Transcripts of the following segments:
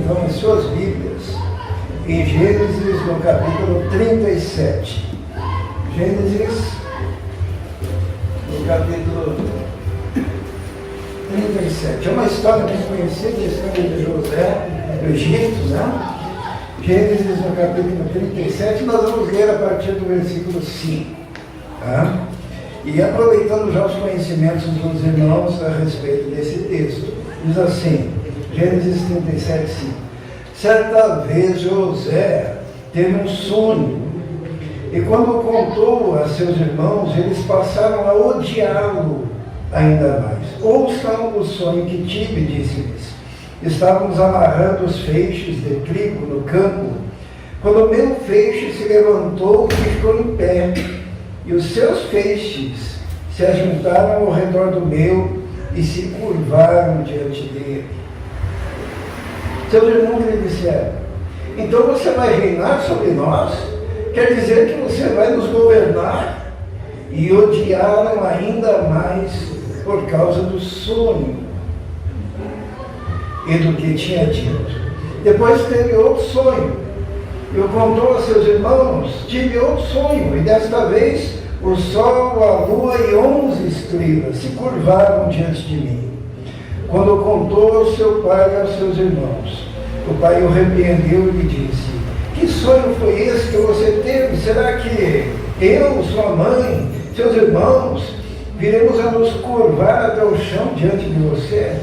então em suas Bíblias, em Gênesis, no capítulo 37. Gênesis, no capítulo 37. É uma história bem conhecida, a história de José, do Egito, né? Gênesis, no capítulo 37, nós vamos ler a partir do versículo 5. Tá? E aproveitando já os conhecimentos dos irmãos a respeito desse texto, diz assim, Gênesis 37, 5. Certa vez José teve um sonho, e quando contou a seus irmãos, eles passaram a odiá-lo ainda mais. Ouçam o sonho que tive, disse-lhes. Estávamos amarrando os feixes de trigo no campo, quando o meu feixe se levantou e ficou em pé, e os seus feixes se ajuntaram ao redor do meu e se curvaram diante dele. Seus irmãos lhe disseram, então você vai reinar sobre nós? Quer dizer que você vai nos governar? E odiaram ainda mais por causa do sonho e do que tinha dito. Depois teve outro sonho, e o contou a seus irmãos, tive outro sonho, e desta vez o sol, a lua e 11 estrelas se curvaram diante de mim. Quando contou ao seu pai e aos seus irmãos, o pai o repreendeu e lhe disse, que sonho foi esse que você teve? Será que eu, sua mãe, seus irmãos, viremos a nos curvar até o chão diante de você?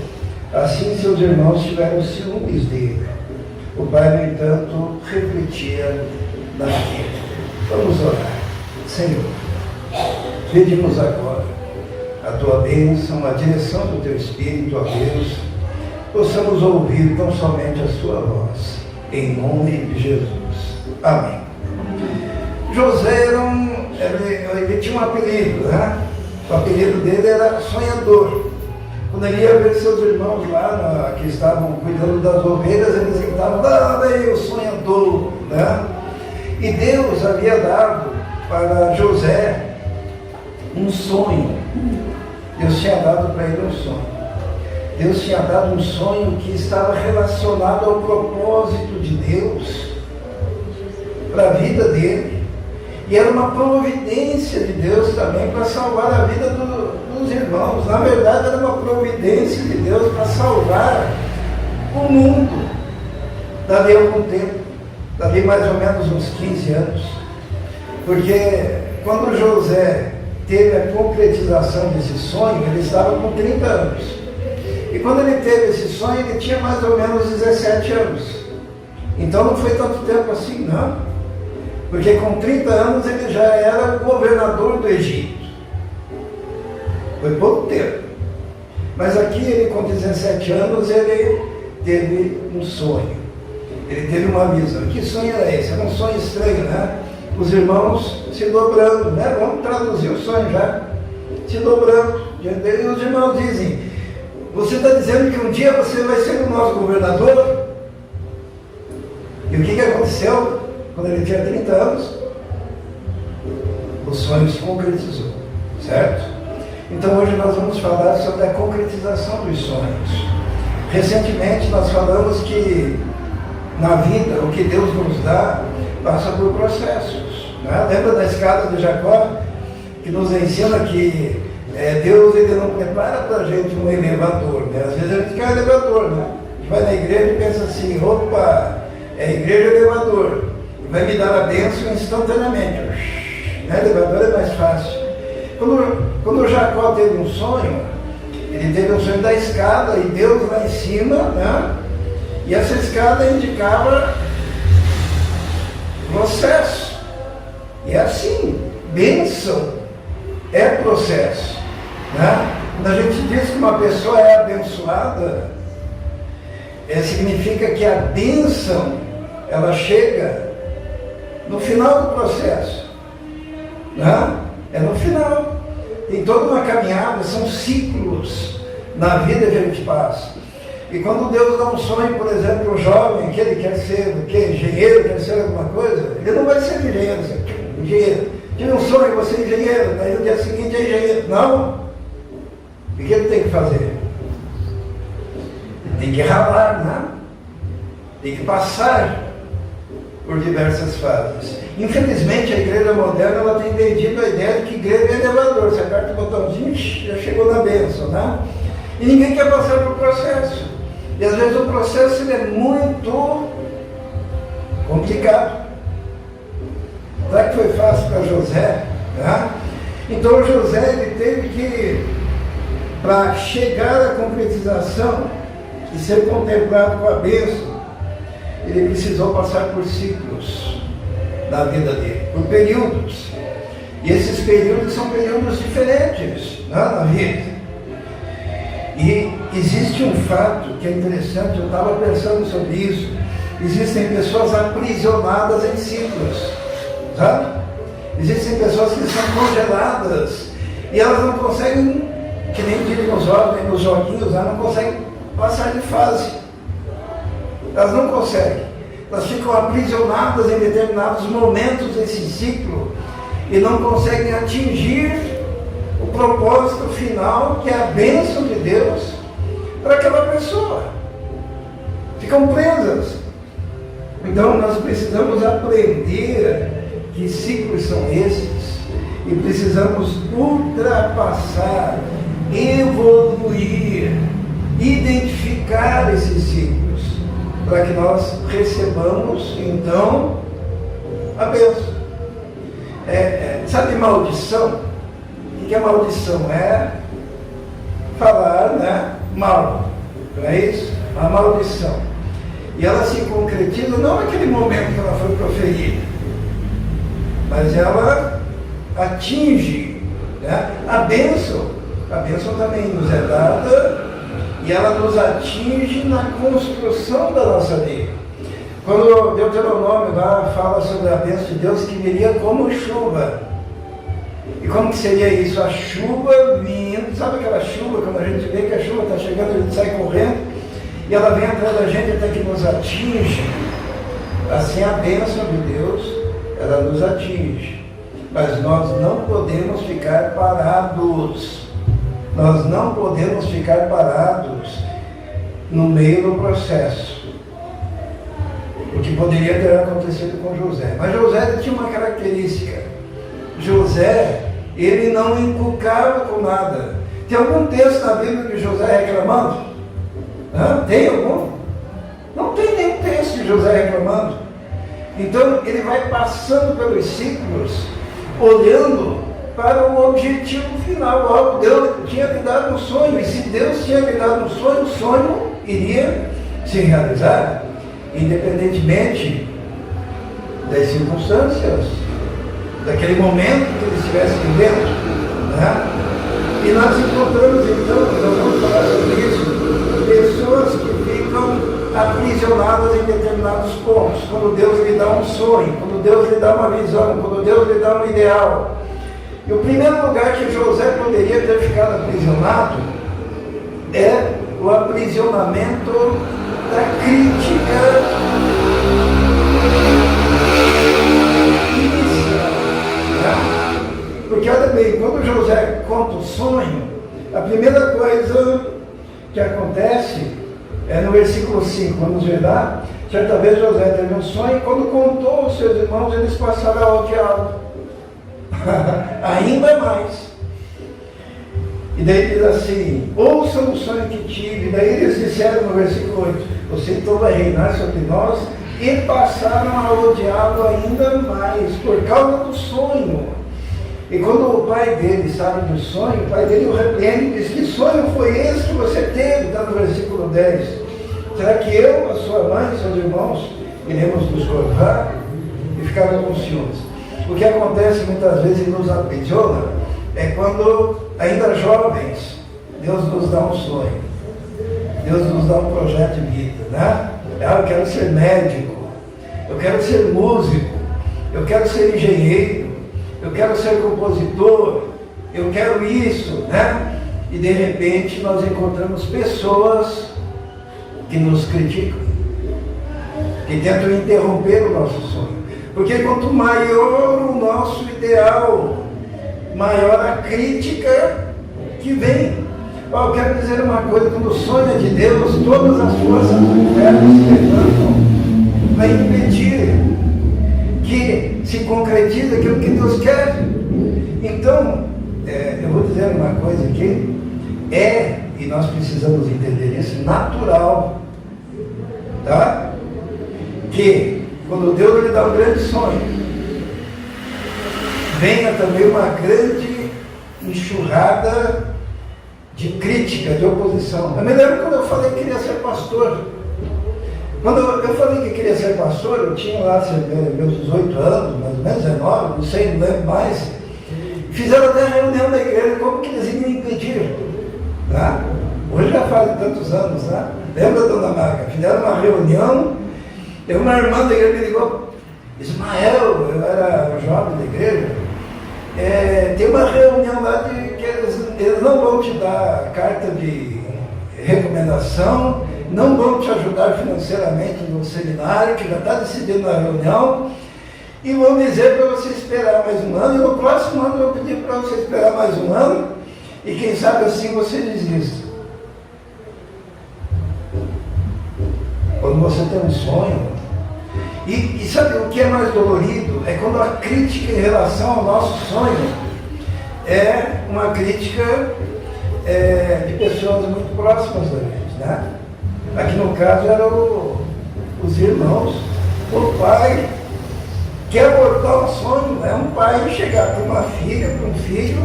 Assim seus irmãos tiveram ciúmes dele. O pai, no entanto, refletia naquilo. Vamos orar. Senhor, pedimos agora a tua bênção, a direção do teu Espírito, ó Deus, possamos ouvir tão somente a sua voz, em nome de Jesus. Amém. José ele tinha um apelido, né? O apelido dele era sonhador. Quando ele ia ver seus irmãos lá, que estavam cuidando das ovelhas, eles gritavam, daí o sonhador, né? E Deus havia dado para José um sonho. Deus tinha dado para ele um sonho. Deus tinha dado um sonho que estava relacionado ao propósito de Deus para a vida dele. E era uma providência de Deus também para salvar a vida dos irmãos. Na verdade, era uma providência de Deus para salvar o mundo. Dali algum tempo, dali mais ou menos uns 15 anos. Porque quando José teve a concretização desse sonho, ele estava com 30 anos. E quando ele teve esse sonho, ele tinha mais ou menos 17 anos. Então não foi tanto tempo assim, não. Porque com 30 anos ele já era governador do Egito. Foi pouco tempo. Mas aqui ele, com 17 anos, ele teve um sonho. Ele teve uma visão. Que sonho era esse? Era um sonho estranho, né? Os irmãos se dobrando, né? Vamos traduzir o sonho já. Se dobrando diante dele. E os irmãos dizem, você está dizendo que um dia você vai ser o nosso governador? E o que aconteceu? Quando ele tinha 30 anos, o sonho se concretizou, certo? Então hoje nós vamos falar sobre a concretização dos sonhos. Recentemente nós falamos que na vida o que Deus nos dá passa por processos, né? Lembra da escada de Jacó, que nos ensina que Deus ele não prepara para a gente um elevador, né? Às vezes a gente quer um elevador, né? A gente vai na igreja e pensa assim, opa, é igreja elevador. Vai me dar a bênção instantaneamente. Né? Elevador é mais fácil. Quando Jacó teve um sonho, ele teve um sonho da escada e Deus lá em cima, né? E essa escada indicava processo. E é assim, bênção é processo. Né? Quando a gente diz que uma pessoa é abençoada, significa que a bênção ela chega no final do processo, né? É no final. Tem toda uma caminhada, são ciclos na vida que a gente passa. E quando Deus dá um sonho, por exemplo, o jovem, que ele quer ser o quê? Engenheiro, quer ser alguma coisa, ele não vai ser engenheiro. Engenheiro. Tive um sonho, você é engenheiro, daí no dia seguinte é engenheiro. Não. O que ele tem que fazer? Ele tem que ralar, né? tem que passar por diversas fases. Infelizmente, a igreja moderna ela tem vendido a ideia de que igreja é elevador. Você aperta o botãozinho, já chegou na bênção, né? E ninguém quer passar por processo. E às vezes o processo ele é muito complicado. Será que foi fácil para José? Né? Então José ele teve que, para chegar à concretização e ser contemplado com a bênção, ele precisou passar por ciclos na vida dele, por períodos. E esses períodos são períodos diferentes, né, na vida. E existe um fato que é interessante, eu estava pensando sobre isso. Existem pessoas aprisionadas em ciclos, sabe? Existem pessoas que são congeladas e elas não conseguem, que nem dizem nos joguinhos, elas não conseguem passar de fase. Elas não conseguem. Elas ficam aprisionadas em determinados momentos desse ciclo e não conseguem atingir o propósito final, que é a bênção de Deus para aquela pessoa. Ficam presas. Então nós precisamos aprender que ciclos são esses e precisamos ultrapassar, evoluir, identificar esses ciclos para que nós recebamos então a bênção. Sabe maldição? O que é maldição? É falar, né, mal, não é isso? A maldição. E ela se concretiza não naquele momento que ela foi proferida, mas ela atinge, né, a bênção. A bênção também nos é dada e ela nos atinge na construção da nossa vida. Quando Deuteronômio lá fala sobre a bênção de Deus que viria como chuva. E como que seria isso? A chuva vindo, sabe aquela chuva, quando a gente vê que a chuva está chegando, a gente sai correndo e ela vem atrás da gente até que nos atinge. Assim a bênção de Deus, ela nos atinge. Mas nós não podemos ficar parados. Nós não podemos ficar parados no meio do processo. O que poderia ter acontecido com José. Mas José tinha uma característica. José, ele não encucava com nada. Tem algum texto na Bíblia de José reclamando? Tem algum? Não tem nenhum texto de José reclamando. Então ele vai passando pelos ciclos, olhando para o objetivo final. Deus tinha lhe dado um sonho, e se Deus tinha lhe dado um sonho, o sonho iria se realizar, independentemente das circunstâncias, daquele momento que ele estivesse vivendo, né? E nós encontramos então, nós vamos falar sobre isso, pessoas que ficam aprisionadas em determinados pontos, quando Deus lhe dá um sonho, quando Deus lhe dá uma visão, quando Deus lhe dá um ideal. E o primeiro lugar que José poderia ter ficado aprisionado é o aprisionamento da crítica inicial. Né? Porque olha bem, quando José conta o sonho, a primeira coisa que acontece é no versículo 5, vamos ver lá. Certa vez José teve um sonho e quando contou aos seus irmãos, eles passaram ao diálogo. Ainda mais. E daí diz assim: ouçam o sonho que tive. E daí eles disseram no versículo 8: você então vai reinar sobre nós. E passaram a odiá-lo ainda mais por causa do sonho. E quando o pai dele sabe do sonho, o pai dele o repreende e diz: que sonho foi esse que você teve? Está no versículo 10. Será que eu, a sua mãe, seus irmãos, iremos nos curvar? E ficaram com ciúmes. O que acontece muitas vezes e nos aprisiona é quando, ainda jovens, Deus nos dá um sonho. Deus nos dá um projeto de vida, né? Eu quero ser médico, eu quero ser músico, eu quero ser engenheiro, eu quero ser compositor, eu quero isso, né? E de repente nós encontramos pessoas que nos criticam, que tentam interromper o nosso sonho. Porque quanto maior o nosso ideal, maior a crítica que vem. Eu quero dizer uma coisa: quando o sonho é de Deus, todas as forças do inferno se levantam vai impedir que se concretize aquilo que Deus quer. Então, eu vou dizer uma coisa aqui, e nós precisamos entender isso, natural, tá? Que quando Deus lhe dá um grande sonho, venha também uma grande enxurrada de crítica, de oposição. Eu me lembro quando eu falei que queria ser pastor. Quando eu falei que queria ser pastor, eu tinha lá meus 18 anos, mais ou menos 19, não sei, não lembro mais. Fizeram até a reunião da igreja, como que eles iam me impedir? Tá? Hoje já faz tantos anos, tá? Lembra, dona Marca? Fizeram uma reunião, uma irmã da igreja me ligou, Ismael, eu era jovem da igreja, tem uma reunião lá que eles não vão te dar carta de recomendação, não vão te ajudar financeiramente no seminário, que já está decidido na reunião, e vão dizer para você esperar mais um ano, e no próximo ano eu vou pedir para você esperar mais um ano, e quem sabe assim você desista. Quando você tem um sonho, e sabe o que é mais dolorido? É quando a crítica em relação ao nosso sonho é uma crítica de pessoas muito próximas da gente, né? Aqui no caso eram os irmãos. O pai quer abortar um sonho, é um pai chegar para uma filha, para um filho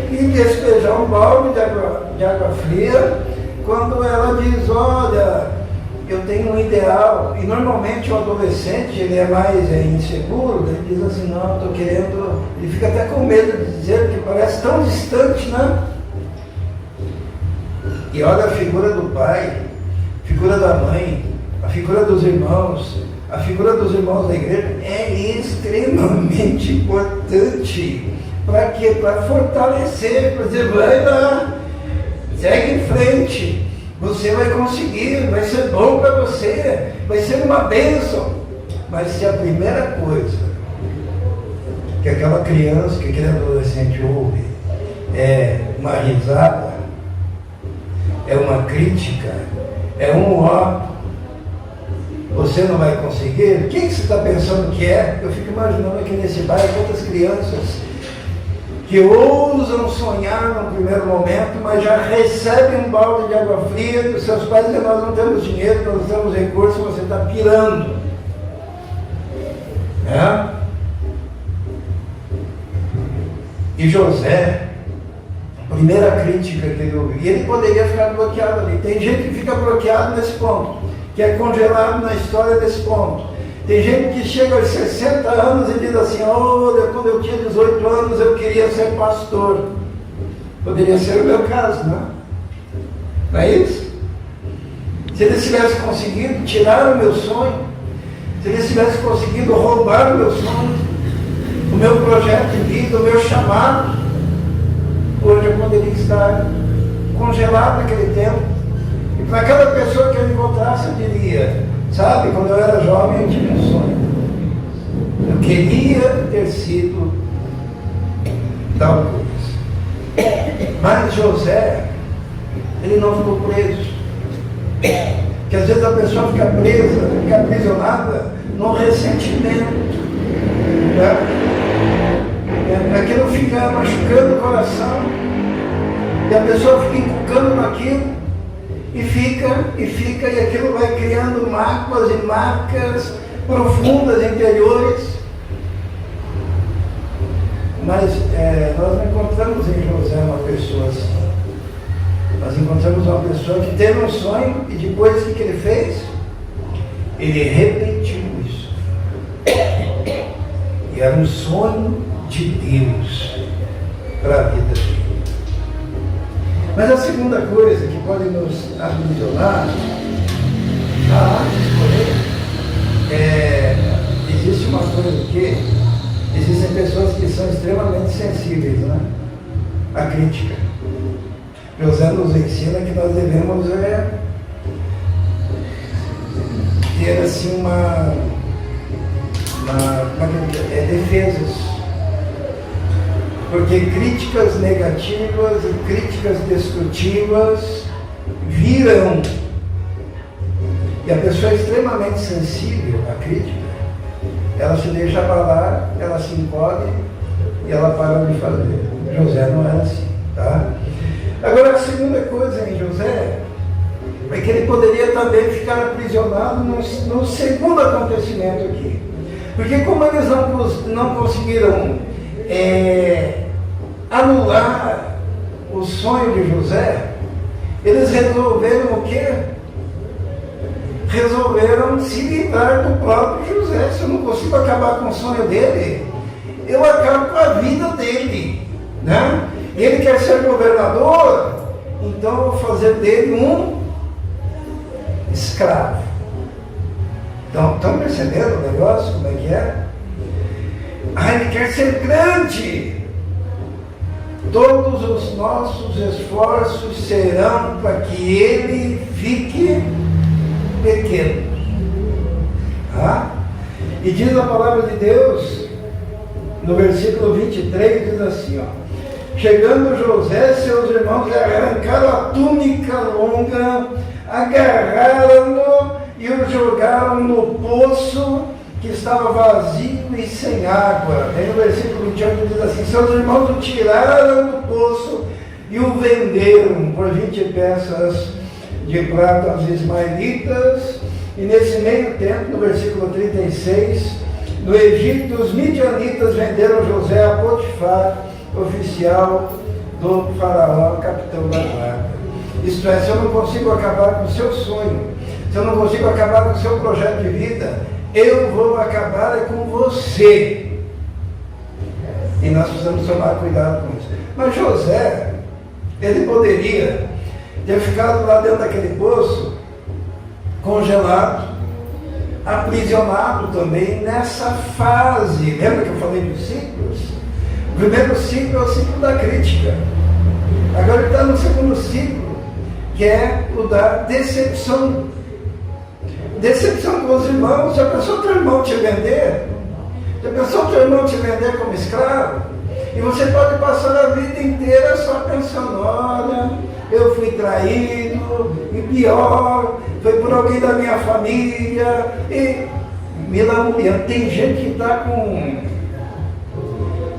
e despejar um balde de água fria quando ela diz, olha, eu tenho um ideal. E normalmente o adolescente, ele é mais inseguro, ele diz assim, não, eu estou querendo, ele fica até com medo de dizer, porque parece tão distante, né? E olha a figura do pai, a figura da mãe, a figura dos irmãos, a figura dos irmãos da igreja é extremamente importante. Para quê? Para fortalecer, para dizer, vai lá, segue em frente, você vai conseguir, vai ser bom para você, vai ser uma bênção. Mas se a primeira coisa que aquela criança, que aquele adolescente ouve é uma risada, é uma crítica, é um ó, você não vai conseguir, o que você está pensando que é? Eu fico imaginando aqui nesse bairro quantas crianças que ousam sonhar no primeiro momento, mas já recebem um balde de água fria dos seus pais dizendo, nós não temos dinheiro, nós não temos recursos, você está pirando. E José, a primeira crítica que ele ouviu, e ele poderia ficar bloqueado ali. Tem gente que fica bloqueado nesse ponto, que é congelado na história desse ponto. Tem gente que chega aos 60 anos e diz assim, olha, quando eu tinha 18 anos eu queria ser pastor. Poderia ser o meu caso, não é? Não é isso? Se ele tivesse conseguido tirar o meu sonho, se ele tivesse conseguido roubar o meu sonho, o meu projeto de vida, o meu chamado, hoje eu poderia estar congelado naquele tempo. E para cada pessoa que eu encontrasse, eu diria, sabe, quando eu era jovem eu tinha um sonho. Eu queria ter sido tal coisa. Mas José, ele não ficou preso. Porque às vezes a pessoa fica presa, fica aprisionada no ressentimento. Né? Aquilo fica machucando o coração. E a pessoa fica encucando naquilo. E fica, e aquilo vai criando máculas e marcas profundas interiores. Mas nós não encontramos em José uma pessoa assim. Nós encontramos uma pessoa que teve um sonho e depois o que ele fez? Ele repetiu isso. E era um sonho de Deus para a vida dele. Mas a segunda coisa que pode nos aprisionar, existe uma coisa que existem pessoas que são extremamente sensíveis, né? À crítica. José nos ensina que nós devemos ter assim defesas. Porque críticas negativas e críticas destrutivas virão. E a pessoa é extremamente sensível à crítica, ela se deixa abalar, ela se encolhe e ela para de fazer. José não era assim, tá? Agora, a segunda coisa em José é que ele poderia também ficar aprisionado no segundo acontecimento aqui. Porque como eles não conseguiram anular o sonho de José, eles resolveram o quê? Resolveram se livrar do próprio José. Se eu não consigo acabar com o sonho dele, eu acabo com a vida dele, né? Ele quer ser governador, então eu vou fazer dele um escravo. Então, estão percebendo o negócio, como é que é? Ele quer ser grande. Todos os nossos esforços serão para que ele fique pequeno. Tá? E diz a palavra de Deus, no versículo 23, diz assim, ó. Chegando José, seus irmãos arrancaram a túnica longa, agarraram-no e o jogaram no poço que estava vazio e sem água. Aí no versículo 28 diz assim, seus irmãos o tiraram do poço e o venderam por 20 peças de prata aos ismaelitas. E nesse meio tempo, no versículo 36, no Egito, os midianitas venderam José a Potifar, oficial do faraó, capitão da guarda. Isto é, se eu não consigo acabar com o seu sonho, se eu não consigo acabar com o seu projeto de vida, eu vou acabar com você. E nós precisamos tomar cuidado com isso. Mas José, ele poderia ter ficado lá dentro daquele poço, congelado, aprisionado também nessa fase. Lembra que eu falei dos ciclos? O primeiro ciclo é o ciclo da crítica. Agora ele está no segundo ciclo, que é o da decepção. Decepção com os irmãos. Já pensou teu irmão te vender? Já pensou teu irmão te vender como escravo? E você pode passar a vida inteira só pensando, olha, eu fui traído, e pior, foi por alguém da minha família, e me lamuriando. Tem gente que está com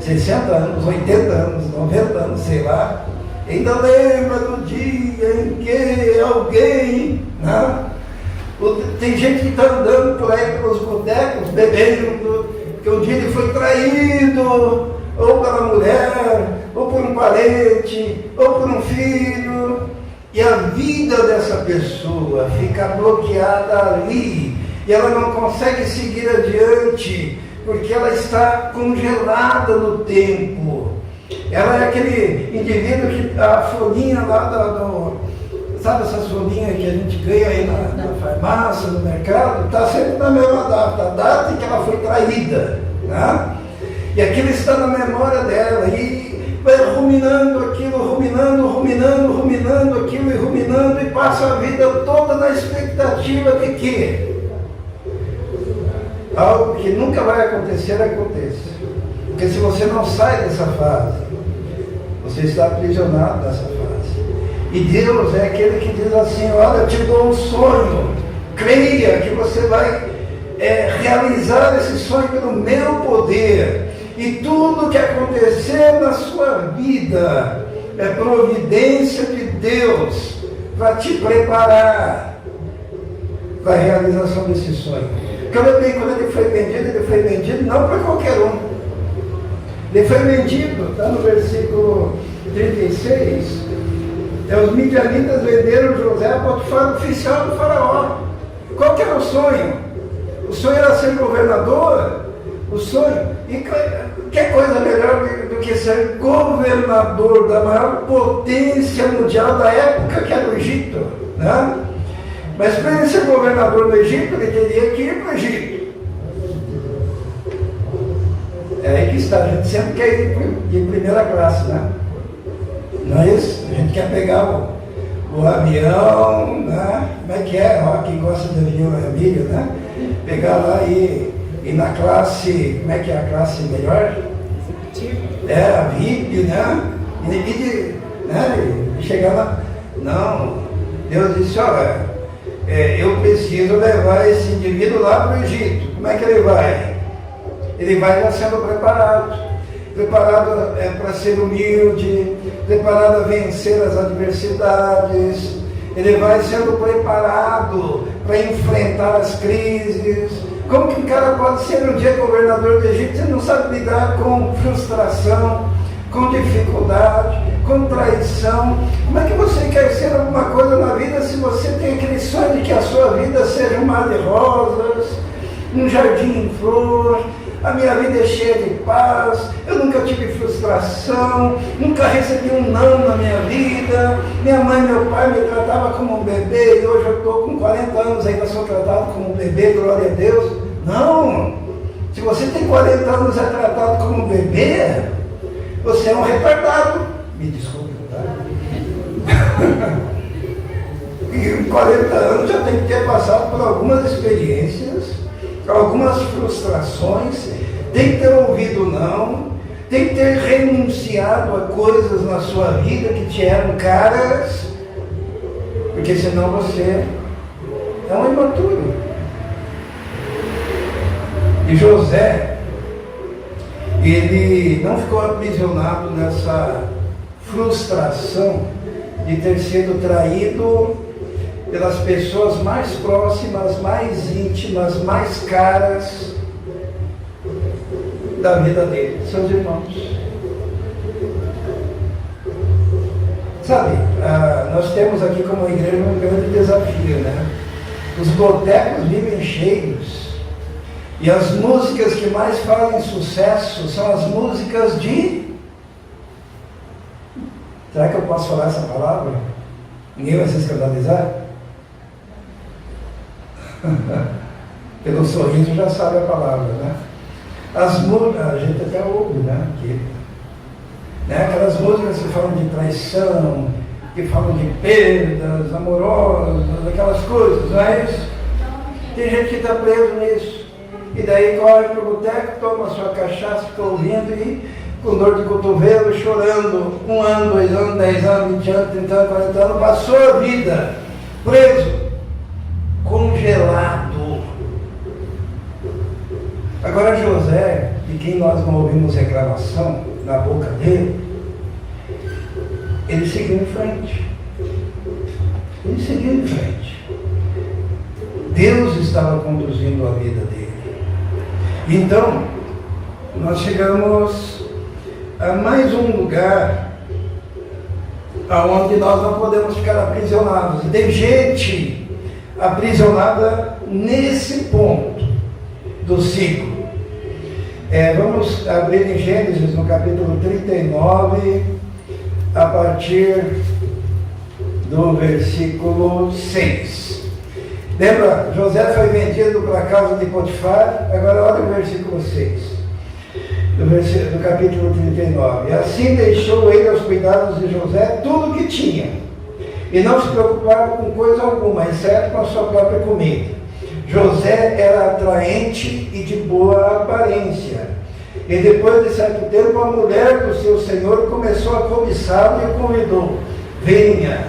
60 anos, 80 anos, 90 anos, sei lá, ainda lembra do dia em que alguém, né? Tem gente que está andando por aí pelos botecos, bebendo, que um dia ele foi traído, ou pela mulher, ou por um parente, ou por um filho, e a vida dessa pessoa fica bloqueada ali, e ela não consegue seguir adiante, porque ela está congelada no tempo. Ela é aquele indivíduo que a folhinha lá sabe essas folhinhas que a gente ganha aí na farmácia, no mercado, está sempre na mesma data, a data em que ela foi traída, né? E aquilo está na memória dela, e vai ruminando aquilo, ruminando aquilo, e ruminando, e passa a vida toda na expectativa de que algo que nunca vai acontecer, aconteça. Porque se você não sai dessa fase, você está aprisionado nessa fase. E Deus é aquele que diz assim, olha, eu te dou um sonho, creia que você vai realizar esse sonho pelo meu poder. E tudo que acontecer na sua vida é providência de Deus para te preparar para a realização desse sonho. Quando ele foi vendido não para qualquer um. Ele foi vendido, está no versículo 36, os midianitas venderam José a Potifar, oficial do faraó. Qual que era o sonho? O sonho era ser governador. O sonho, e que coisa melhor do que ser governador da maior potência mundial da época, que era o Egito, né? Mas para ele ser governador do Egito, ele teria que ir para o Egito. É aí que está, a gente sempre quer ir de primeira classe, né? Não é isso? A gente quer pegar o avião, né? Como é que é? Ó, quem gosta de avião é Emílio, né? Pegar lá e na classe, como é que é a classe melhor? A VIP, né? E chegar lá. Não, Deus disse, olha, eu preciso levar esse indivíduo lá para o Egito. Como é que ele vai? Ele vai já sendo preparado para ser humilde, preparado a vencer as adversidades, ele vai sendo preparado para enfrentar as crises. Como que um cara pode ser um dia governador do Egito se não sabe lidar com frustração, com dificuldade, com traição? Como é que você quer ser alguma coisa na vida se você tem aquele sonho de que a sua vida seja um mar de rosas, um jardim em flor? A minha vida é cheia de paz, eu nunca tive frustração, nunca recebi um não na minha vida, minha mãe e meu pai me tratavam como um bebê e hoje eu estou com 40 anos e ainda sou tratado como um bebê, glória a Deus. Não! Se você tem 40 anos e é tratado como um bebê, você é um retardado. Me desculpe, tá? E com 40 anos já tem que ter passado por algumas experiências, algumas frustrações, tem que ter ouvido não, tem que ter renunciado a coisas na sua vida que te eram caras, porque senão você é um imaturo. E José, ele não ficou aprisionado nessa frustração de ter sido traído pelas pessoas mais próximas, mais íntimas, mais caras da vida dele, seus irmãos. Sabe, nós temos aqui como igreja um grande desafio, né? Os botecos vivem cheios e as músicas que mais fazem sucesso são as músicas de... Será que eu posso falar essa palavra? Ninguém vai se escandalizar? Pelo sorriso já sabe a palavra, né? As músicas, a gente até ouve, né? Aquelas músicas que falam de traição, que falam de perdas amorosas, aquelas coisas, não é isso? Tem gente que está preso nisso. E daí corre para o boteco, toma a sua cachaça, fica ouvindo e com dor de cotovelo, chorando, 1 ano, 2 anos, 10 anos, 20 anos, 30 anos, 40 anos, passou a vida preso, congelado. Agora José, de quem nós não ouvimos reclamação na boca dele, ele seguiu em frente. Ele seguiu em frente. Deus estava conduzindo a vida dele. Então, nós chegamos a mais um lugar onde nós não podemos ficar aprisionados. E tem gente aprisionada nesse ponto do ciclo. Vamos abrir em Gênesis, no capítulo 39, a partir do versículo 6. Lembra, José foi vendido para a casa de Potifar. Agora olha o versículo 6, do capítulo 39. Assim deixou ele aos cuidados de José tudo o que tinha, e não se preocupava com coisa alguma, exceto com a sua própria comida. José era atraente e de boa aparência. E depois de certo tempo, a mulher do seu senhor começou a cobiçá-lo e o convidou: venha,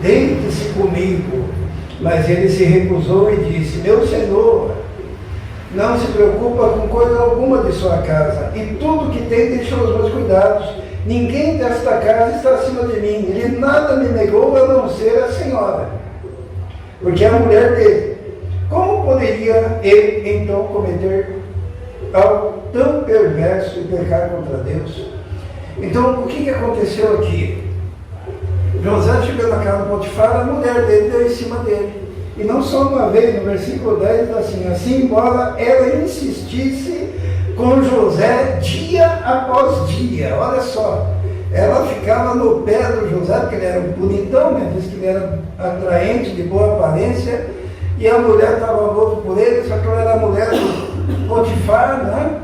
deite-se comigo. Mas ele se recusou e disse: meu senhor não se preocupa com coisa alguma de sua casa, e tudo que tem deixou aos meus cuidados. Ninguém desta casa está acima de mim. Ele nada me negou a não ser a senhora, porque é a mulher dele. Como poderia ele então cometer algo tão perverso e pecar contra Deus? Então, o que aconteceu aqui? José chegou na casa de Potifar, a mulher dele deu em cima dele. E não só uma vez, no versículo 10 está assim, embora ela insistisse com José dia após dia. Olha só, ela ficava no pé do José, porque ele era um bonitão, né? Diz que ele era atraente, de boa aparência, e a mulher estava louca por ele, só que ela era a mulher do Potifar, né?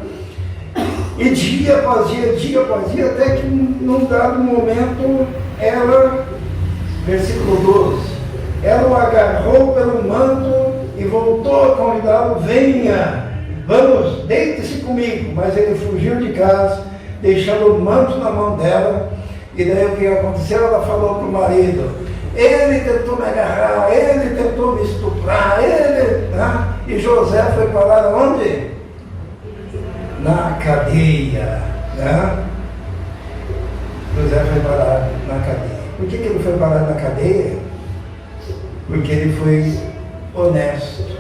E dia após dia, até que num dado momento, ela, versículo 12, ela o agarrou pelo manto e voltou a convidá-lo: venha, vamos, deite-se comigo. Mas ele fugiu de casa, deixando o manto na mão dela. E daí o que aconteceu? Ela falou para o marido: ele tentou me agarrar, ele tentou me estuprar, né? E José foi parar onde? Na cadeia, né? José foi parar na cadeia. Por que ele foi parar na cadeia? Porque ele foi honesto,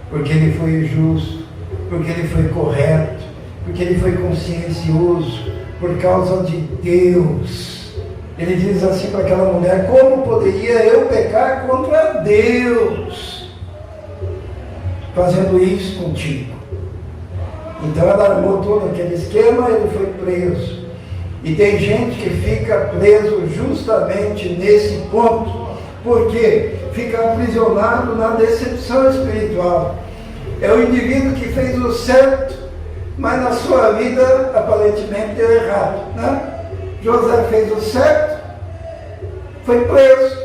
porque ele foi justo, porque ele foi correto, porque ele foi consciencioso, por causa de Deus. Ele diz assim para aquela mulher: como poderia eu pecar contra Deus fazendo isso contigo? Então ela armou todo aquele esquema, ele foi preso. E tem gente que fica preso justamente nesse ponto, porque fica aprisionado na decepção espiritual. É o indivíduo que fez o certo, mas na sua vida aparentemente deu errado, né? José fez o certo, foi preso.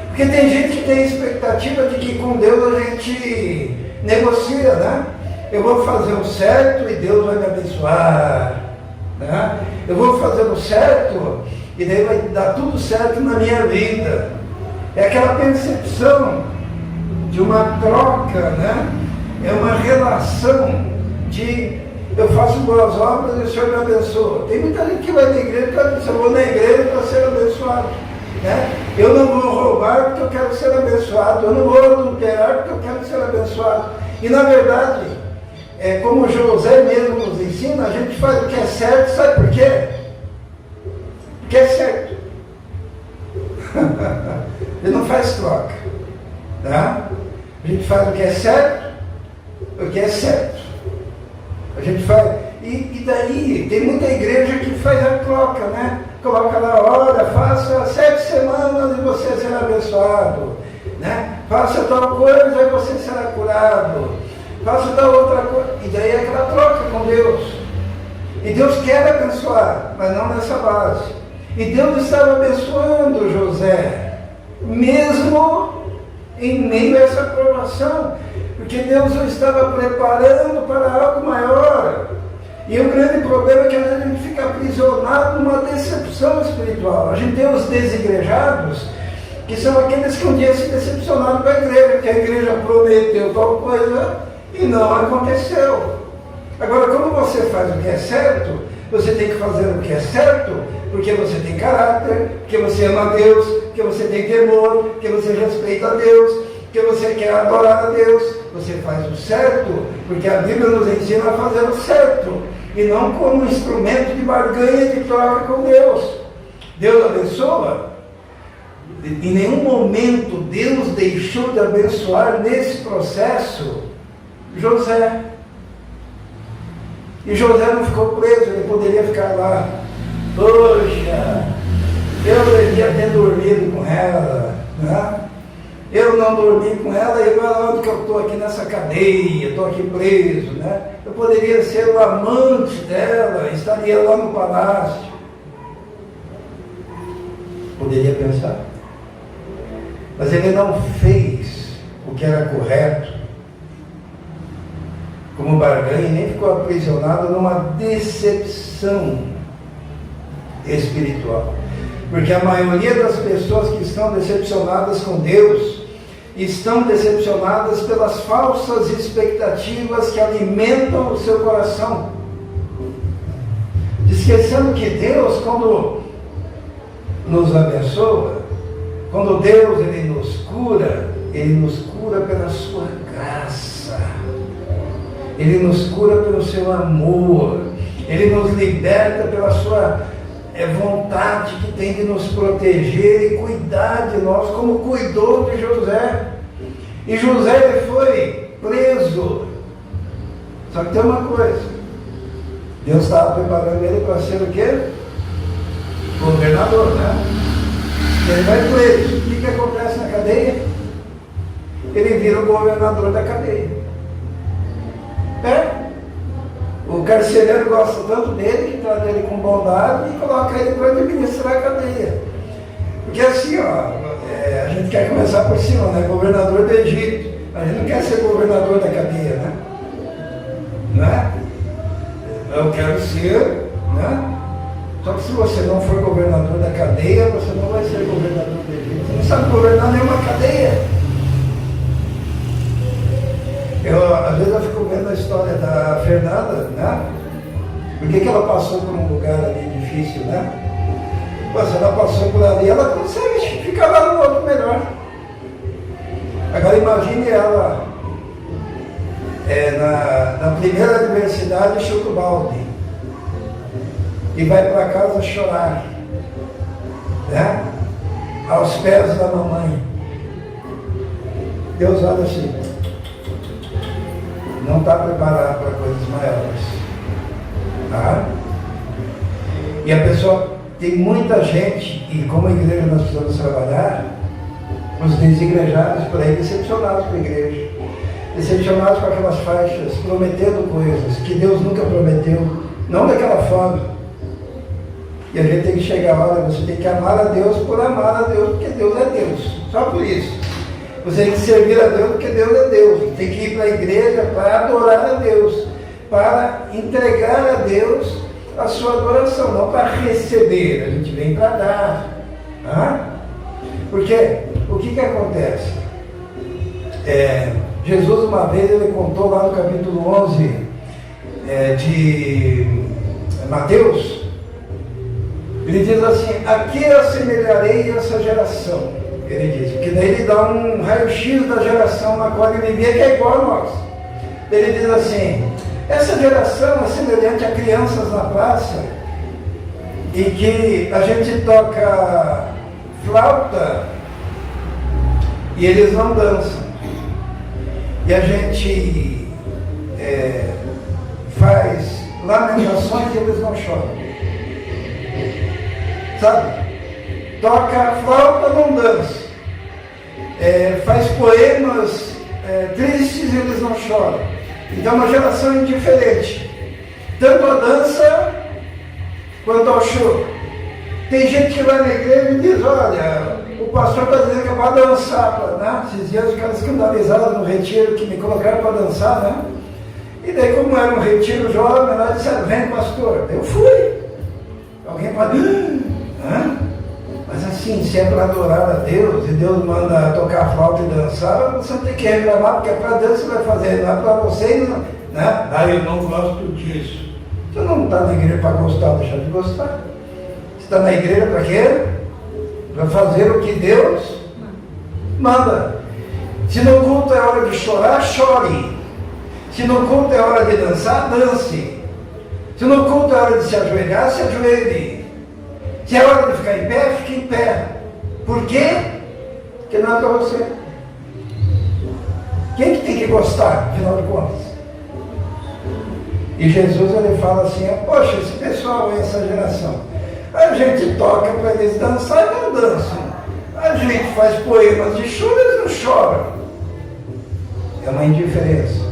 Porque tem gente que tem expectativa de que com Deus a gente negocia, né? Eu vou fazer o certo e Deus vai me abençoar, né? Eu vou fazer o certo e daí vai dar tudo certo na minha vida. É aquela percepção de uma troca, né? É uma relação de eu faço boas obras e o Senhor me abençoa. Tem muita gente que vai na igreja para dizer: eu vou na igreja para ser abençoado, né? Eu não vou roubar porque eu quero ser abençoado, eu não vou adulterar porque eu quero ser abençoado. E na verdade, como José mesmo nos ensina, a gente faz o que é certo, sabe por quê? Porque é certo. Ele não faz troca, tá? A gente faz o que é certo, porque é certo. A gente faz. E daí, tem muita igreja que faz a troca, né? Coloca na hora, faça 7 semanas e você será abençoado, né? Faça tal coisa e você será curado. Faça tal outra coisa. E daí é aquela troca com Deus. E Deus quer abençoar, mas não nessa base. E Deus estava abençoando José, mesmo em meio a essa provação, porque Deus o estava preparando para algo maior. E o grande problema é que às vezes a gente fica aprisionado numa decepção espiritual. A gente tem os desigrejados, que são aqueles que um dia se decepcionaram com a igreja, porque a igreja prometeu tal coisa e não aconteceu. Agora, quando você faz o que é certo, você tem que fazer o que é certo, porque você tem caráter, porque você ama a Deus, porque você tem temor, porque você respeita a Deus, porque você quer adorar a Deus. Você faz o certo, porque a Bíblia nos ensina a fazer o certo, e não como instrumento de barganha de troca com Deus. Deus abençoa. Em nenhum momento Deus deixou de abençoar nesse processo José. E José não ficou preso, ele poderia ficar lá. Poxa, eu devia ter dormido com ela, né? Eu não dormi com ela e agora onde que eu estou aqui nessa cadeia, estou aqui preso, né? Eu poderia ser o amante dela, estaria lá no palácio. Poderia pensar. Mas ele não fez o que era correto como barganha, nem ficou aprisionado numa decepção espiritual. Porque a maioria das pessoas que estão decepcionadas com Deus estão decepcionadas pelas falsas expectativas que alimentam o seu coração, esquecendo que Deus, quando nos abençoa, quando Deus ele nos cura pela sua graça, Ele nos cura pelo seu amor, Ele nos liberta pela sua vontade que tem de nos proteger e cuidar de nós, como cuidou de José. E José ele foi preso. Só que tem uma coisa, Deus estava preparando ele para ser o quê? Governador, né? Ele vai preso. O que acontece na cadeia? Ele vira o governador da cadeia. O carcereiro gosta tanto dele, que trata ele com bondade e coloca ele para administrar a cadeia. Porque assim, a gente quer começar por cima, né? Governador do Egito. A gente não quer ser governador da cadeia, né? Não é? Eu quero ser, né? Só que se você não for governador da cadeia, você não vai ser governador sabe governar nenhuma cadeia. Às vezes eu fico vendo a história da Fernanda, né? Por que ela passou por um lugar ali difícil, né? Mas ela passou por ali, ela consegue ficar lá no outro melhor. Agora imagine ela na primeira adversidade, chuta o balde e vai para casa chorar, né? Aos pés da mamãe. Deus olha assim, não está preparado para coisas maiores, tá? E a pessoa, tem muita gente, e como igreja nós precisamos trabalhar, os desigrejados por aí, decepcionados com a igreja, decepcionados com aquelas faixas, prometendo coisas que Deus nunca prometeu, não daquela forma. E a gente tem que chegar, olha, você tem que amar a Deus por amar a Deus, porque Deus é Deus, só por isso. Você tem que servir a Deus porque Deus é Deus. Tem que ir para a igreja para adorar a Deus, para entregar a Deus a sua adoração, não para receber. A gente vem para dar. Tá? Porque o que acontece? Jesus uma vez ele contou lá no capítulo 11 de Mateus, ele diz assim, a que assemelharei essa geração? Ele diz, porque daí ele dá um raio-x da geração na qual ele vivia, que é igual a nós. Ele diz assim, essa geração é semelhante a crianças na praça, e que a gente toca flauta e eles não dançam. E a gente faz lamentações e eles não choram. Sabe? Toca flauta, não dança. Faz poemas tristes e eles não choram. Então é uma geração indiferente. Tanto a dança quanto ao choro. Tem gente que vai na igreja e diz, olha, o pastor está dizendo que é para dançar, né? Esses dias os caras escandalizados no retiro que me colocaram para dançar, né? E daí, como era um retiro jovem, lá disseram, vem pastor. Eu fui. Alguém pode, mas assim, se é para adorar a Deus, e Deus manda tocar flauta e dançar, você tem que reclamar, porque é para Deus que você vai fazer, não é para você, não, né? Eu não gosto disso. Você não está na igreja para gostar, deixar de gostar. Você está na igreja para quê? Para fazer o que Deus manda. Se no culto é hora de chorar, chore. Se no culto é hora de dançar, dance. Se no culto é hora de se ajoelhar, se ajoelhe. Se é hora de ficar em pé, fique em pé. Por quê? Porque não é para você. Quem que tem que gostar, afinal de contas? E Jesus ele fala assim, poxa, esse pessoal, essa geração, a gente toca para eles dançar e não dançam. A gente faz poemas de choro e eles não choram. É uma indiferença.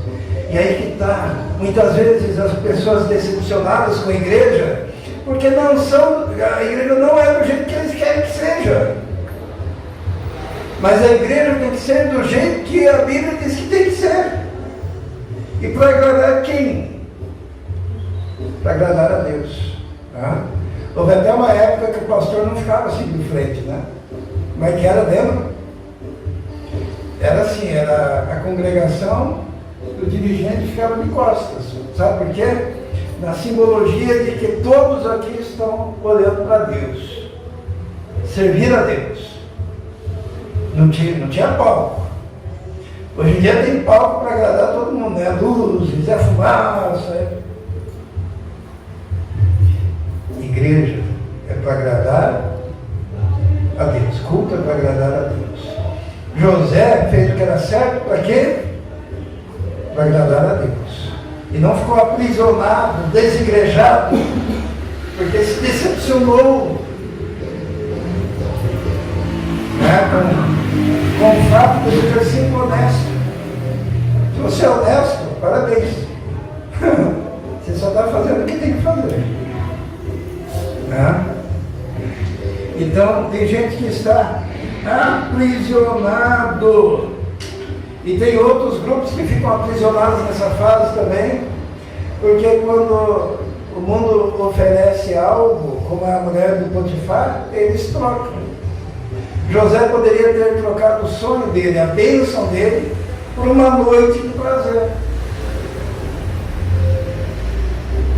E aí que está, muitas vezes as pessoas decepcionadas com a igreja, porque não são, a igreja não é do jeito que eles querem que seja. Mas a igreja tem que ser do jeito que a Bíblia diz que tem que ser. E para agradar quem? Para agradar a Deus. Tá? Houve até uma época que o pastor não ficava assim de frente, né? Como é que era, lembra? Era assim, era a congregação, o dirigente ficava de costas. Sabe por quê? Na simbologia de que todos aqui estão olhando para Deus. Servir a Deus. Não tinha palco. Hoje em dia tem palco para agradar todo mundo, né? Luzes, fumaça. Igreja é para agradar a Deus. Culto é para agradar a Deus. José fez o que era certo, para quê? Para agradar a Deus. E não ficou aprisionado, desigrejado, porque se decepcionou, né, com o fato de ter sido honesto. Se você é honesto, parabéns. Você só está fazendo o que tem que fazer. Né? Então, tem gente que está aprisionado. E tem outros grupos que ficam aprisionados nessa fase também, porque quando o mundo oferece algo, como a mulher do Potifar, eles trocam. José poderia ter trocado o sonho dele, a bênção dele, por uma noite de prazer.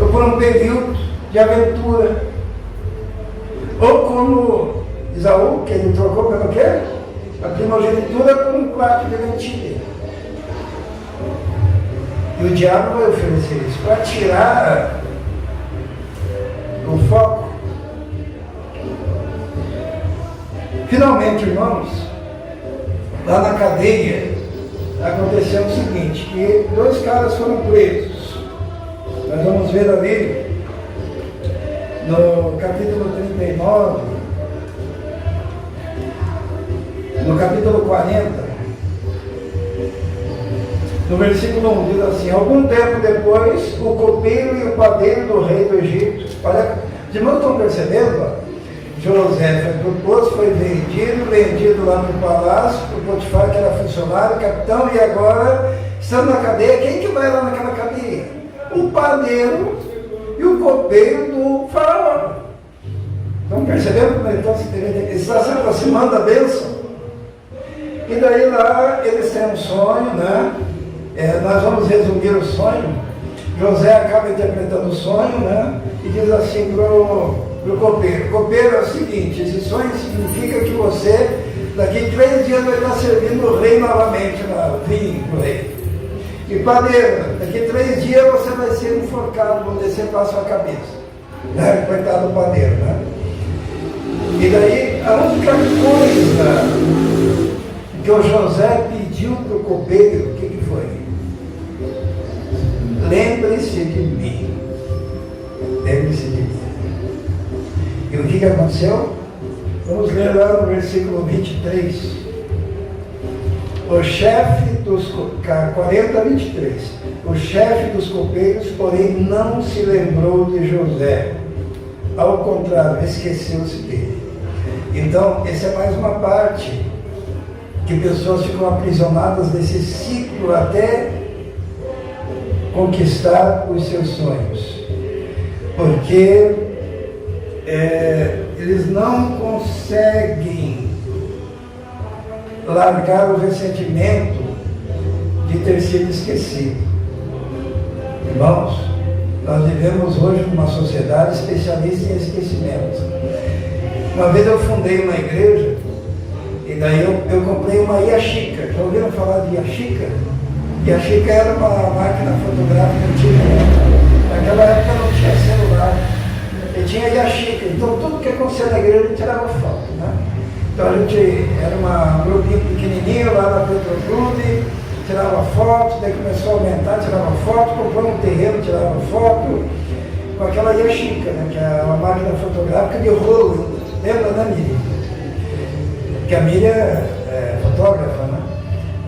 Ou por um período de aventura. Ou como Esaú, que ele trocou pelo quê? A primogenitura por um prato de lentilha. E o diabo vai oferecer isso para tirar o foco. Finalmente, irmãos, lá na cadeia, aconteceu o seguinte, que 2 caras foram presos. Nós vamos ver ali, no capítulo 39, no capítulo 40, no versículo 1, diz assim: algum tempo depois, o copeiro e o padeiro do rei do Egito. Olha, os irmãos estão percebendo? Ó? José foi proposto, foi vendido lá no palácio, para o Potifar, que era funcionário, capitão, e agora, estando na cadeia, quem que vai lá naquela cadeia? O padeiro e o copeiro do faraó. Estão percebendo como ele está se aproximando da bênção? E daí lá, eles têm um sonho, né? Nós vamos resumir o sonho. José acaba interpretando o sonho, né? E diz assim para o copeiro: copeiro, é o seguinte, esse sonho significa que você, daqui 3 dias, vai estar servindo o rei novamente, vinho do rei. E padeiro, daqui 3 dias você vai ser enforcado, vão descer para a sua cabeça. Né? Coitado do padeiro, né? E daí, a única coisa que o José pediu para o copeiro, o que foi? Lembre-se de mim. Lembre-se de mim. E o que aconteceu? Vamos ler lá no versículo 23. O chefe dos 40, 23. O chefe dos copeiros, porém, não se lembrou de José. Ao contrário, esqueceu-se dele. Então, essa é mais uma parte que pessoas ficam aprisionadas nesse ciclo até conquistar os seus sonhos. Porque eles não conseguem largar o ressentimento de ter sido esquecido. Irmãos, nós vivemos hoje numa sociedade especialista em esquecimento. Uma vez eu fundei uma igreja, e daí eu comprei uma Yashica. Já ouviram falar de Yashica? Yashica era uma máquina fotográfica antiga. Naquela época não tinha celular. E tinha Yashica. Então tudo que acontecia na igreja a gente tirava foto, né? Então a gente era um grupinho pequenininho lá na Petroclube, tirava foto, daí começou a aumentar, tirava foto, comprou um terreno, tirava foto, com aquela Yashica, né? Que é uma máquina fotográfica de rolo. Lembra, né, Miriam? Que a Miriam é fotógrafa, né?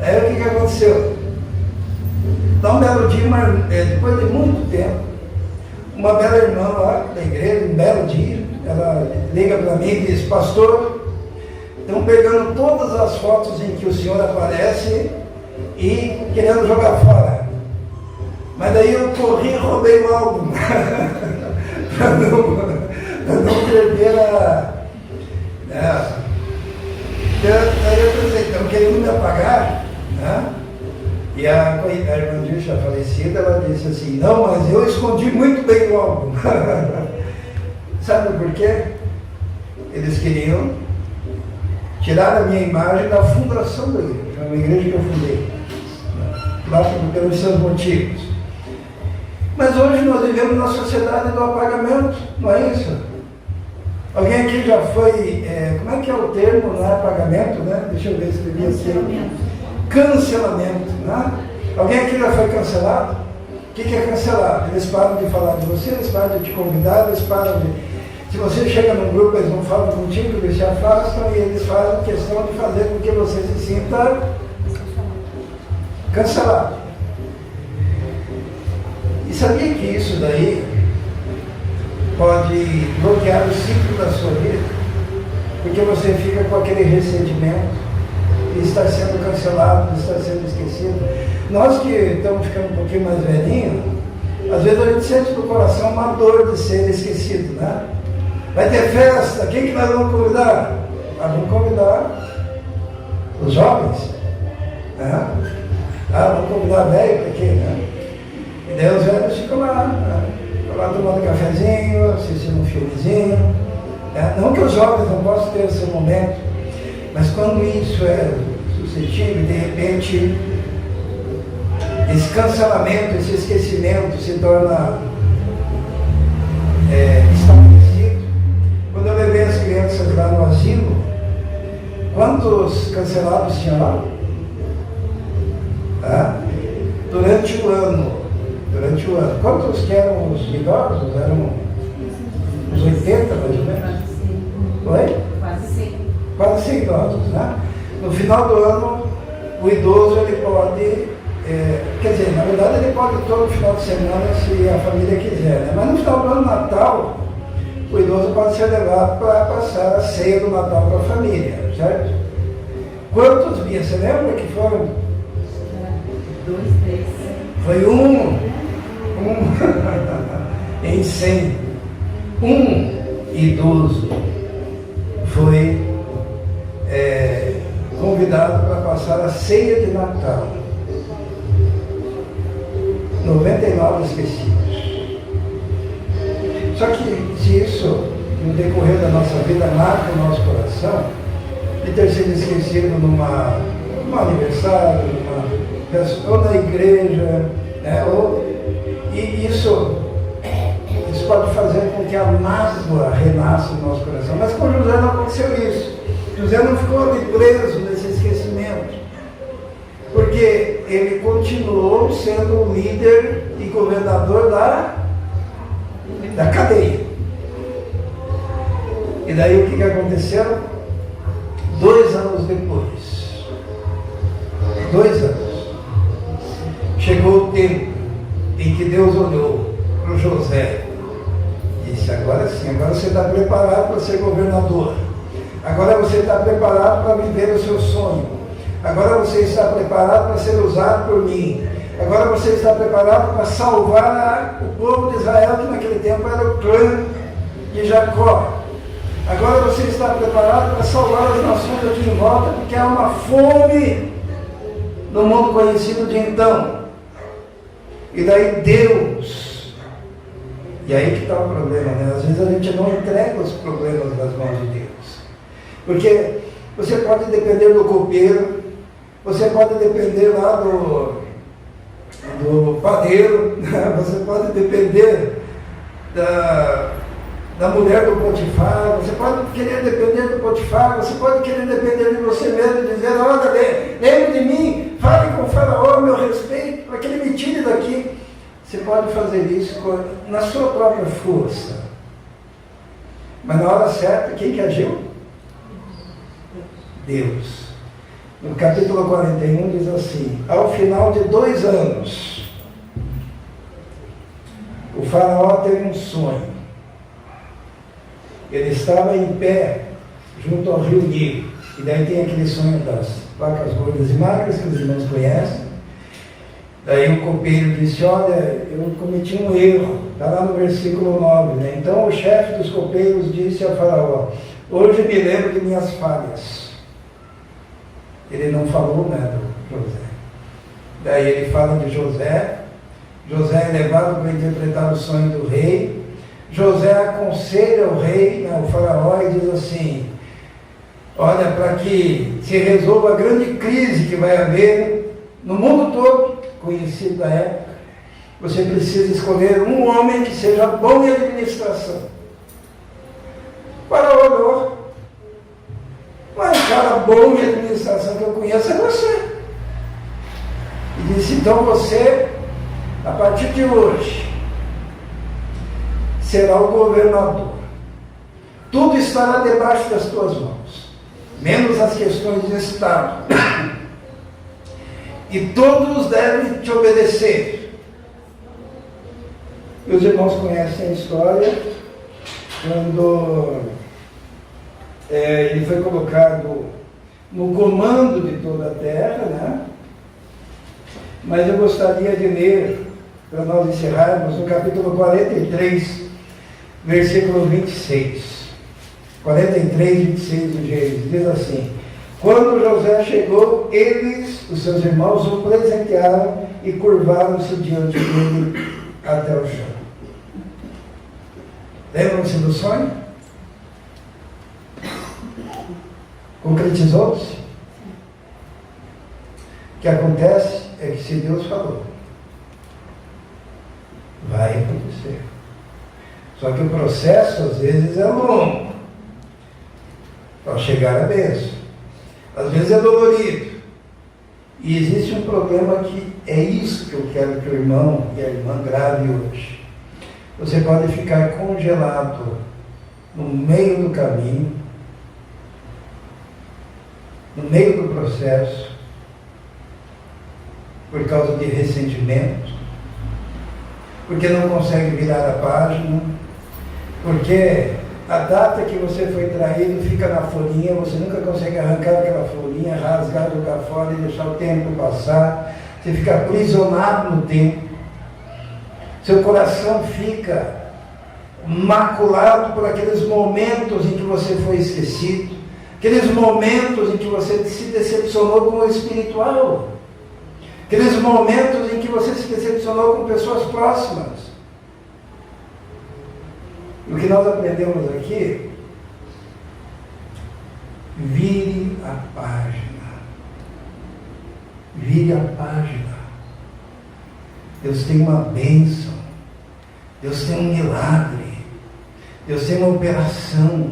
Aí o que aconteceu? Então, um belo dia, depois de muito tempo, uma bela irmã lá da igreja, um belo dia, ela liga para mim e diz: pastor, estão pegando todas as fotos em que o senhor aparece e querendo jogar fora. Mas daí eu corri e roubei o álbum para não perder Daí eu pensei, estão querendo me apagar, né? E a irmã Dilcha falecida, ela disse assim: não, mas eu escondi muito bem o álbum. Sabe por quê? Eles queriam tirar a minha imagem da fundação da igreja, uma igreja que eu fundei, lá pelos seus motivos. Mas hoje nós vivemos na sociedade do apagamento, não é isso? Alguém aqui já foi, como é que é o termo, não é apagamento, né? Deixa eu ver se devia ser. Cancelamento, né? Alguém aqui já foi cancelado? O que é cancelado? Eles param de falar de você, eles param de te convidar, eles param de... Se você chega num grupo, eles não falam contigo, eles se afastam e eles fazem questão de fazer com que você se sinta cancelado. E sabia que isso daí pode bloquear o ciclo da sua vida? Porque você fica com aquele ressentimento de estar sendo cancelado, de estar sendo esquecido. Nós que estamos ficando um pouquinho mais velhinhos, às vezes a gente sente no coração uma dor de ser esquecido, né? Vai ter festa, quem que nós vamos convidar? vamos convidar os jovens, né? Vamos convidar velho para quê, né? E daí os velhos ficam lá, né? Ficam lá tomando cafezinho, assistindo um filmezinho, né? Não que os jovens não possam ter esse momento, mas quando isso é suscetível, de repente, esse cancelamento, esse esquecimento se torna estabelecido. Quando eu levei as crianças lá no asilo, quantos cancelados tinha lá? Durante o ano. Quantos que eram os idosos? Eram uns 80, mais ou menos? Oi? Quase 100 idosos, né? No final do ano, o idoso ele pode, quer dizer, na verdade ele pode todo final de semana se a família quiser, né? Mas no final do ano, Natal, o idoso pode ser levado para passar a ceia do Natal com a família, certo? Quantos dias? Você lembra que foram? 2, 3. Foi um em 100. Um idoso foi convidado para passar a ceia de Natal. 99 esquecidos. Só que se isso, no decorrer da nossa vida, marca o nosso coração, de ter sido esquecido num aniversário, ou na igreja, né? E isso pode fazer com que a mágoa renasça no nosso coração. Mas com José não aconteceu isso. José não ficou ali preso nesse esquecimento, porque ele continuou sendo o líder e governador da cadeia. E daí o que aconteceu? 2 anos depois, 2 anos, chegou o tempo em que Deus olhou para o José e disse: agora sim, agora você está preparado para ser governador, agora você está preparado para viver o seu sonho, agora você está preparado para ser usado por mim, agora você está preparado para salvar o povo de Israel, que naquele tempo era o clã de Jacó. Agora você está preparado para salvar as nações aqui em volta, porque há uma fome no mundo conhecido de então. E daí Deus, e aí que está o problema, né? Às vezes a gente não entrega os problemas nas mãos de Deus. Porque você pode depender do copeiro, você pode depender lá do padeiro, né? Você pode depender da mulher do Potifar, você pode querer depender do Potifar, você pode querer depender de você mesmo e dizer: olha, lembre de mim, fale com o faraó a meu respeito, para que ele me tire daqui. Você pode fazer isso na sua própria força. Mas na hora certa, quem que agiu? Deus. No capítulo 41 diz assim: ao final de 2 anos, o faraó teve um sonho. Ele estava em pé junto ao rio Nilo. E daí tem aquele sonho das vacas gordas e magras que os irmãos conhecem. Daí o copeiro disse: olha, eu cometi um erro. Está lá no versículo 9, né? Então o chefe dos copeiros disse ao faraó: hoje me lembro de minhas falhas. Ele não falou, né, do José. Daí ele fala de José. José é levado para interpretar o sonho do rei. José aconselha o rei, né, o faraó, e diz assim: olha, para que se resolva a grande crise que vai haver no mundo todo, conhecido da época, você precisa escolher um homem que seja bom em administração. O faraó olhou: mas o cara bom em administração que eu conheço é você. E disse: então você, a partir de hoje, será o governador. Tudo estará debaixo das tuas mãos, menos as questões de Estado. E todos devem te obedecer. E os irmãos conhecem a história, quando ele foi colocado no comando de toda a terra, né? Mas eu gostaria de ler, para nós encerrarmos, no capítulo 43, versículo 26. 43, 26 do Gênesis, diz assim: quando José chegou, eles, os seus irmãos, o presentearam e curvaram-se diante dele até o chão. Lembram-se do sonho? Concretizou-se? O que acontece é que se Deus falou, vai acontecer. Só que o processo às vezes é longo para chegar à bênção. Às vezes é dolorido. E existe um problema que é isso que eu quero que o irmão e a irmã grave hoje. Você pode ficar congelado no meio do caminho, no meio do processo, por causa de ressentimento, porque não consegue virar a página, porque a data que você foi traído fica na folhinha, você nunca consegue arrancar aquela folhinha, rasgar, jogar fora e deixar o tempo passar, você fica aprisionado no tempo, seu coração fica maculado por aqueles momentos em que você foi esquecido, aqueles momentos em que você se decepcionou com o espiritual, aqueles momentos em que você se decepcionou com pessoas próximas. E o que nós aprendemos aqui, vire a página. Vire a página. Deus tem uma bênção. Deus tem um milagre. Deus tem uma operação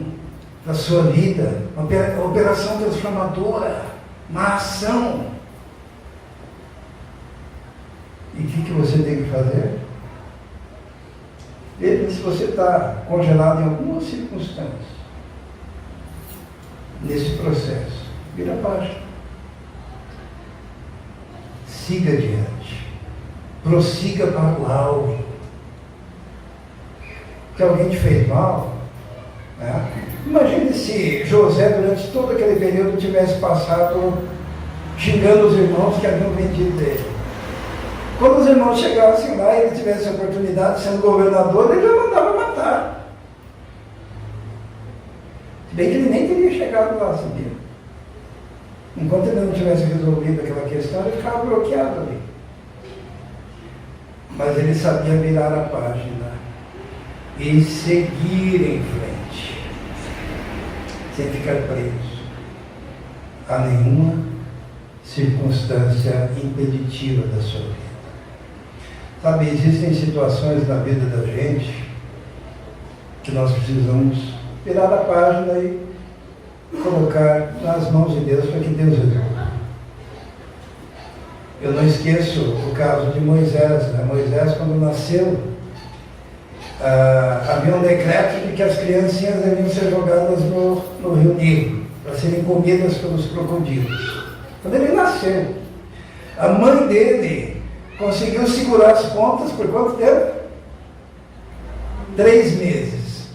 na sua vida, uma operação transformadora, uma ação. E o que você tem que fazer? Veja se você está congelado em alguma circunstância, nesse processo, vira a página. Siga adiante. Prossiga para o alvo. Que alguém te fez mal, né? Imagine se José, durante todo aquele período, tivesse passado xingando os irmãos que haviam vendido ele. Quando os irmãos chegassem lá e ele tivesse a oportunidade, sendo governador, ele já mandava matar. Se bem que ele nem teria chegado lá, sabia? Enquanto ele não tivesse resolvido aquela questão, ele ficava bloqueado ali. Mas ele sabia virar a página e seguir em frente, sem ficar preso a nenhuma circunstância impeditiva da sua vida. Sabe, existem situações na vida da gente que nós precisamos virar a página e colocar nas mãos de Deus para que Deus resolva. Eu não esqueço o caso de Moisés, né? Moisés, quando nasceu, havia um decreto de que as criancinhas deviam ser jogadas no Rio Nilo, para serem comidas pelos crocodilos. Quando ele nasceu, a mãe dele conseguiu segurar as pontas por quanto tempo? 3 meses.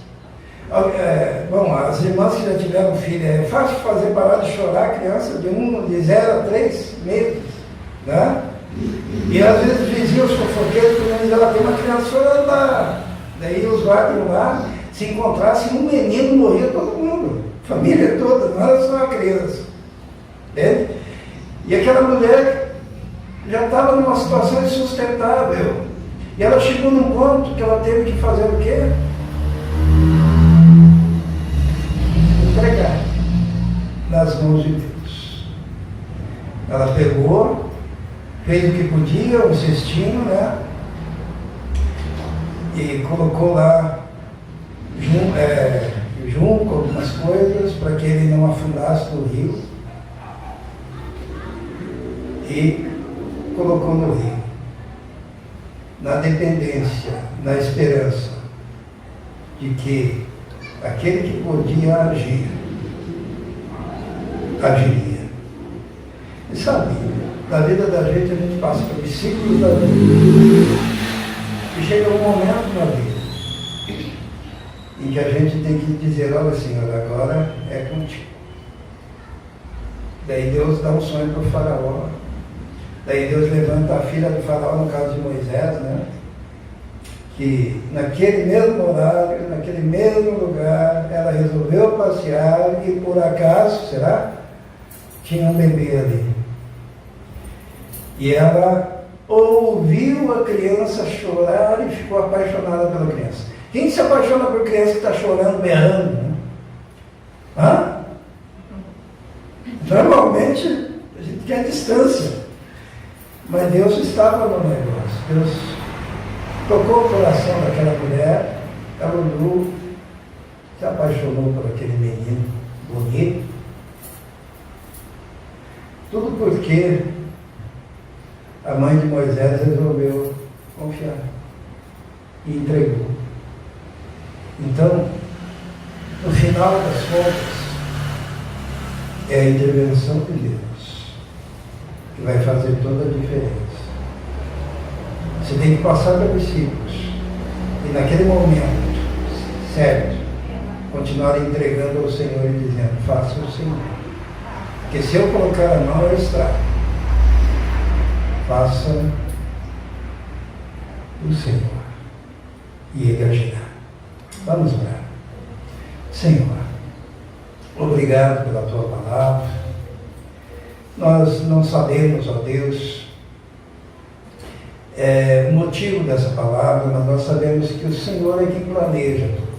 Bom, as irmãs que já tiveram filho, é fácil fazer parar de chorar a criança de 0 a 3 meses, né? E às vezes diziam os fofoqueiros que ela tem uma criança chorando lá. Daí os guardas lá, se encontrassem um menino, morria todo mundo, família toda, não era só a criança. Entende? E aquela mulher já estava numa situação insustentável. E ela chegou num ponto que ela teve que fazer o quê? Entregar nas mãos de Deus. Ela pegou, fez o que podia, um cestinho, né? E colocou lá junco, algumas coisas, para que ele não afundasse no rio. E colocou no rio, na dependência, na esperança de que aquele que podia agir, agiria. E sabe, na vida da gente passa pelos ciclos da vida. E chega um momento na vida em que a gente tem que dizer, olha Senhor, agora é contigo. Daí Deus dá um sonho para o faraó. Daí Deus levanta a filha do faraó, no caso de Moisés, né? que naquele mesmo horário, naquele mesmo lugar, ela resolveu passear e por acaso, será? Tinha um bebê ali. E ela ouviu a criança chorar e ficou apaixonada pela criança. Quem se apaixona por criança que está chorando, berrando? Né? Hã? Normalmente a gente quer distância. Mas Deus estava no negócio. Deus tocou o coração daquela mulher, ela olhou, se apaixonou por aquele menino bonito. Tudo porque a mãe de Moisés resolveu confiar e entregou. Então, no final das contas, é a intervenção de Deus que vai fazer toda a diferença. Você tem que passar pelos ciclos e naquele momento certo, continuar entregando ao Senhor e dizendo, faça o Senhor. Porque se eu colocar a mão, eu estrago. Faça o Senhor e Ele agirá. Vamos orar. Senhor, obrigado pela Tua palavra. Nós não sabemos, ó Deus, o motivo dessa palavra, mas nós sabemos que o Senhor é quem planeja tudo.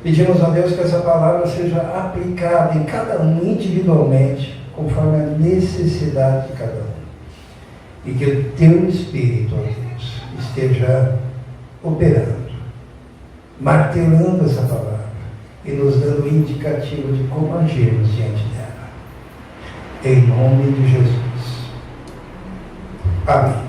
Pedimos a Deus que essa palavra seja aplicada em cada um individualmente, conforme a necessidade de cada um. E que o Teu Espírito, ó Deus, esteja operando, martelando essa palavra e nos dando indicativo de como agirmos diante dela. Em nome de Jesus. Amém.